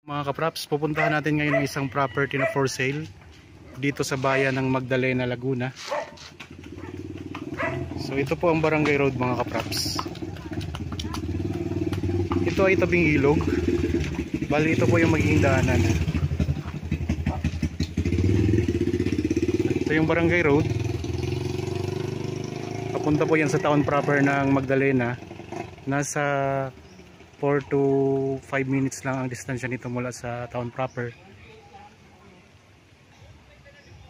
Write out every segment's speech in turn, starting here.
Mga kapraps, pupuntahan natin ngayon ng isang property na for sale dito sa bayan ng Magdalena, Laguna. So ito po ang Barangay Road mga kapraps. Ito ay tabing ilog. Bali ito po yung magiging daanan. Ito yung Barangay Road. Papunta po yan sa town proper ng Magdalena. Nasa 4 to 5 minutes lang ang distansya nito mula sa town proper.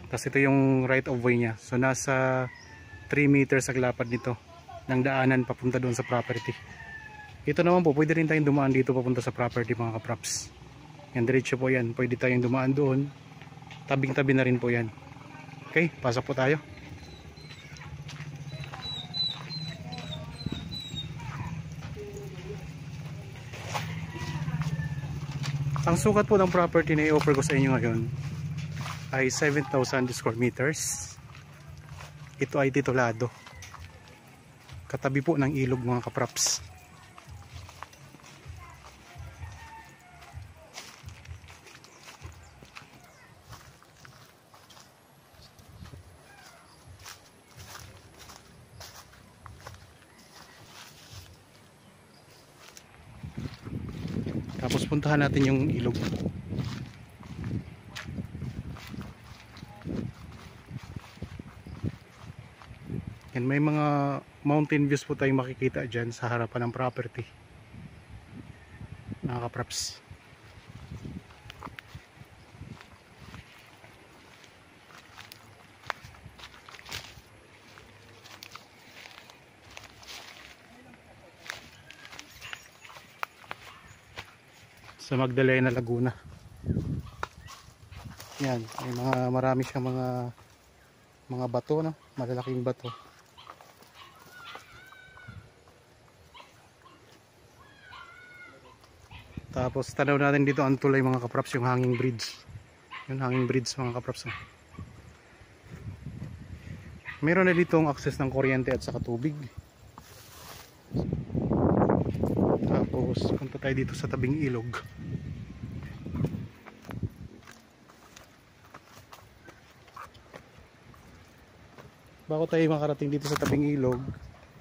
Tapos ito yung right of way nya. So nasa 3 meters ang lapad nito ng daanan papunta doon sa property. Ito naman po, pwede rin tayong dumaan dito papunta sa property mga kapraps. Yan, diretso po yan. Pwede tayong dumaan doon. Tabing-tabi na rin po yan. Okay, pasok po tayo. Ang sukat po ng property na i-offer ko sa inyo ngayon ay 7,000 square meters. Ito ay titulado. Katabi po ng ilog mga kapraps. Tapos puntahan natin yung ilog. Yan, may mga mountain views po tayong makikita dyan sa harapan ng property. Mga kapraps. Sa Magdalena, Laguna. Yan, may marami siyang mga bato, no? Malalaking bato. Tapos tanaw natin dito ang tulay mga kapraps, yung hanging bridge. Yung hanging bridge mga kapraps. Meron na dito ang access ng kuryente at saka tubig. Tapos punta tayo dito sa tabing ilog. Bago tayo makarating dito sa tabing ilog,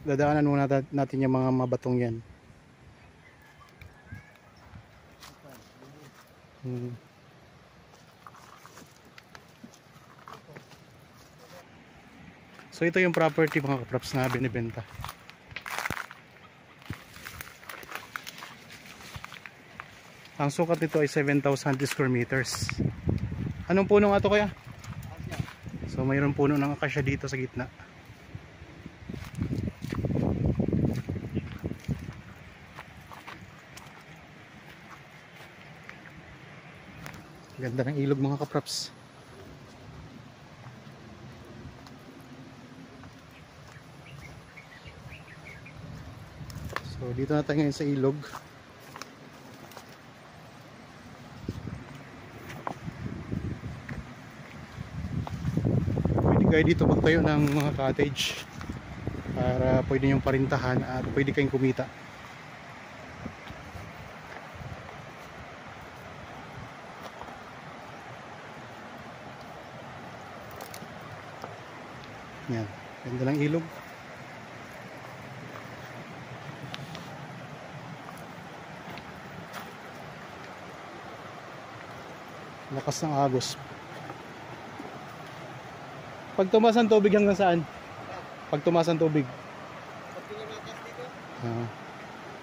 dadaanan muna natin yung mga mabatong yan. So ito yung property mga kapraps na binibenta. Ang sukat nito ay 7,000 square meters. Anong puno nga ito kaya? So mayroon puno ng akasya dito sa gitna. Ganda ng ilog mga kapraps. So dito na tayo ngayon sa ilog. Pwede kayo dito magtayo ng mga cottage para pwede nyo parintahan at pwede kayong kumita. Yan, ganda ng ilog. Lakas ng agos. Pag tumaas ang tubig hanggang saan? Pag tumaas ang tubig.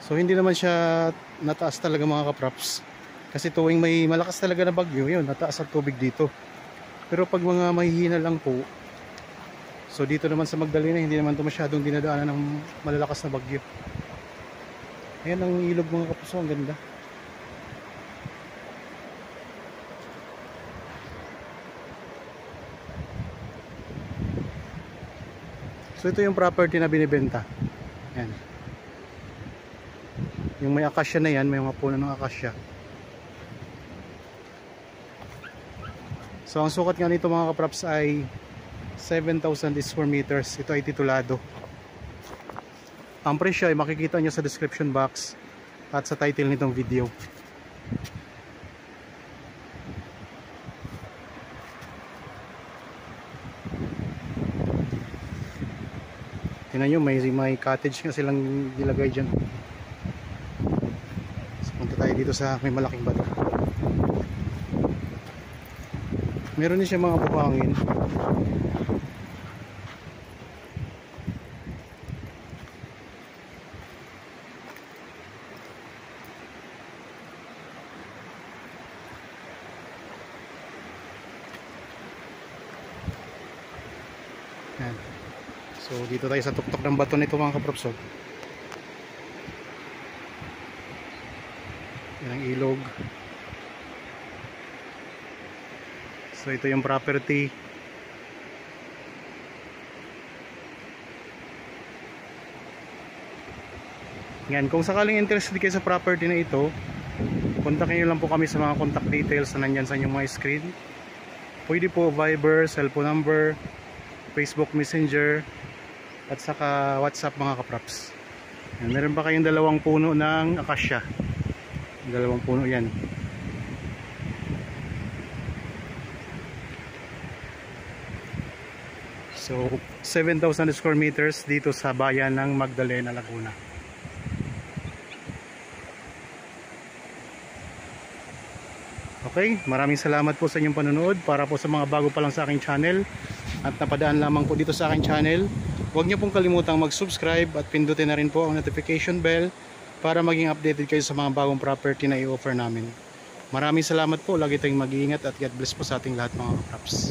So hindi naman siya nataas talaga mga kapraps. Kasi tuwing may malakas talaga na bagyo, yun, nataas ang tubig dito. Pero pag mga mahihina lang po, so dito naman sa Magdalena, hindi naman ito masyadong dinadaanan ng malalakas na bagyo. Ayan ang ilog mga kapuso, ang ganda. So ito yung property na binibenta. Ayan. Yung may akasya na yan, may mga puno ng akasya. So ang sukat nga nito mga kapraps ay 7,000 square meters. Ito ay titulado. Ang presyo ay makikita nyo sa description box at sa title nitong video. Tingnan nyo, may cottage nga silang nilagay dyan. So, punta tayo dito sa may malaking bato. Meron din siya mga buhangin. Yan. So dito tayo sa tuktok ng bato nito mga kaprops. Yan ang ilog. So ito yung property. Yan, kung sakaling interested kayo sa property na ito, kontakin nyo lang po kami sa mga contact details na nandyan sa inyong mga screen. Pwede po Viber, cellphone number, Facebook Messenger, at saka WhatsApp mga kaprops. Yan, meron pa kayong 2 puno ng acacia. 2 puno yan. So 7,000 square meters dito sa bayan ng Magdalena, Laguna. Okay, maraming salamat po sa inyong panonood. Para po sa mga bago pa lang sa aking channel at napadaan lamang po dito sa aking channel, huwag niyo pong kalimutang mag-subscribe at pindutin na rin po ang notification bell para maging updated kayo sa mga bagong property na i-offer namin. Maraming salamat po. Lagi tayong mag-iingat at God bless po sa ating lahat mga kaprops.